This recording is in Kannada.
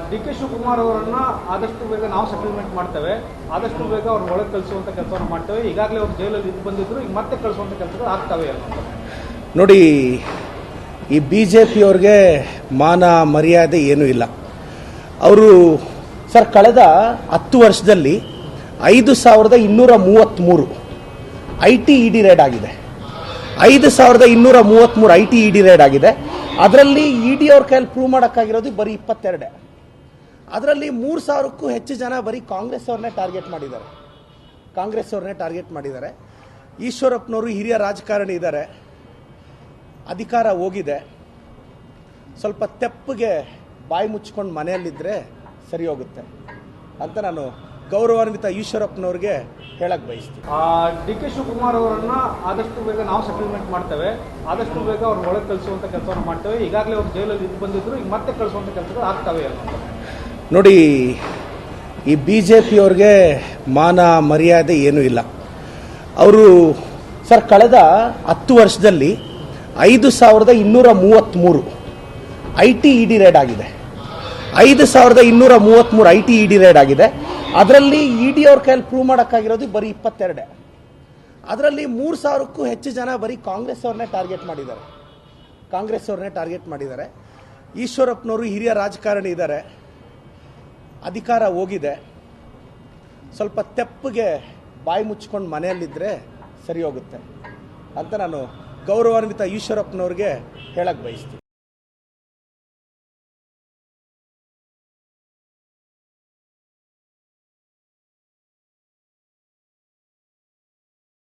ಡಿ ಕೆ ಶಿವಕುಮಾರ್ ಅವರನ್ನ ಆದಷ್ಟು ಬೇಗ ನಾವು ಸೆಟಲ್ಮೆಂಟ್ ಮಾಡ್ತೇವೆ, ಆದಷ್ಟು ಬೇಗ ಅವ್ರನ್ನ ಒಳಗೆ ಕಳಿಸುವಂತ ಕೆಲಸವನ್ನು ಮಾಡ್ತೇವೆ. ಈಗಾಗಲೇ ಅವ್ರು ಜೈಲಲ್ಲಿ ಇದ್ದು ಬಂದಿದ್ರು, ಈಗ ಮತ್ತೆ ಕಳಿಸುವಂತ ಕೆಲಸಗಳು ಆಗ್ತವೆ ಅನ್ನೋದು. ನೋಡಿ, ಈ BJP ಅವ್ರಿಗೆ ಮಾನ ಮರ್ಯಾದೆ ಏನೂ ಇಲ್ಲ. ಅವರು ಸರ್ ಕಳೆದ 10 ವರ್ಷದಲ್ಲಿ 5233 IT ED ರೇಡ್ ಆಗಿದೆ. 5233 IT ED ರೇಡ್ ಆಗಿದೆ. ಅದರಲ್ಲಿ ED ಅವ್ರ ಕೈಯಲ್ಲಿ ಪ್ರೂವ್ ಮಾಡೋಕ್ಕಾಗಿರೋದು ಬರೀ 22. ಅದರಲ್ಲಿ 3000ಕ್ಕೂ ಹೆಚ್ಚು ಜನ ಬರೀ ಕಾಂಗ್ರೆಸ್ ಅವ್ರನ್ನೇ ಟಾರ್ಗೆಟ್ ಮಾಡಿದ್ದಾರೆ. ಈಶ್ವರಪ್ಪನವರು ಹಿರಿಯ ರಾಜಕಾರಣಿ ಇದ್ದಾರೆ, ಅಧಿಕಾರ ಹೋಗಿದೆ, ಸ್ವಲ್ಪ ತೆಪ್ಪಗೆ ಬಾಯಿ ಮುಚ್ಕೊಂಡು ಮನೆಯಲ್ಲಿದ್ದರೆ ಸರಿ ಹೋಗುತ್ತೆ ಅಂತ ನಾನು ಗೌರವಾನ್ವಿತ ಈಶ್ವರಪ್ಪನವ್ರಿಗೆ ಹೇಳಕ್ ಬಯಸ್ತೀನಿ. ಡಿ ಕೆ ಶಿವಕುಮಾರ್ ಅವರನ್ನ ಆದಷ್ಟು ಬೇಗ ನಾವು ಸೆಟಲ್ಮೆಂಟ್ ಮಾಡ್ತೇವೆ, ಆದಷ್ಟು ಬೇಗ ಅವ್ರನ್ನ ಒಳಗೆ ಕಳಿಸುವಂತ ಕೆಲಸವನ್ನು ಮಾಡ್ತೇವೆ. ಈಗಾಗಲೇ ಅವ್ರು ಜೈಲಲ್ಲಿ ಇದ್ದು ಬಂದಿದ್ರು, ಈಗ ಮತ್ತೆ ಕಳಿಸುವಂತ ಕೆಲಸಗಳು ಆಗ್ತವೆ ಅನ್ನೋದು. ನೋಡಿ, ಈ BJP ಅವ್ರಿಗೆ ಮಾನ ಮರ್ಯಾದೆ ಏನೂ ಇಲ್ಲ. ಅವರು ಸರ್ ಕಳೆದ 10 ವರ್ಷದಲ್ಲಿ 5233 IT ED ರೇಡ್ ಆಗಿದೆ. 5233 IT ED ರೇಡ್ ಆಗಿದೆ. ಅದರಲ್ಲಿ ED ಅವ್ರ ಕೈಯಲ್ಲಿ ಪ್ರೂವ್ ಮಾಡೋಕ್ಕಾಗಿರೋದು ಬರೀ 22. ಅದರಲ್ಲಿ 3000ಕ್ಕೂ ಹೆಚ್ಚು ಜನ ಬರೀ ಕಾಂಗ್ರೆಸ್ ಅವ್ರನ್ನೇ ಟಾರ್ಗೆಟ್ ಮಾಡಿದ್ದಾರೆ. ಈಶ್ವರಪ್ಪನವರು ಹಿರಿಯ ರಾಜಕಾರಣಿ ಇದ್ದಾರೆ, ಅಧಿಕಾರ ಹೋಗಿದೆ, ಸ್ವಲ್ಪ ತೆಪ್ಪಗೆ ಬಾಯಿ ಮುಚ್ಕೊಂಡು ಮನೆಯಲ್ಲಿದ್ದರೆ ಸರಿ ಹೋಗುತ್ತೆ ಅಂತ ನಾನು ಗೌರವಾನ್ವಿತ ಈಶ್ವರಪ್ಪನವ್ರಿಗೆ ಹೇಳಕ್ ಬಯಸ್ತೀನಿ.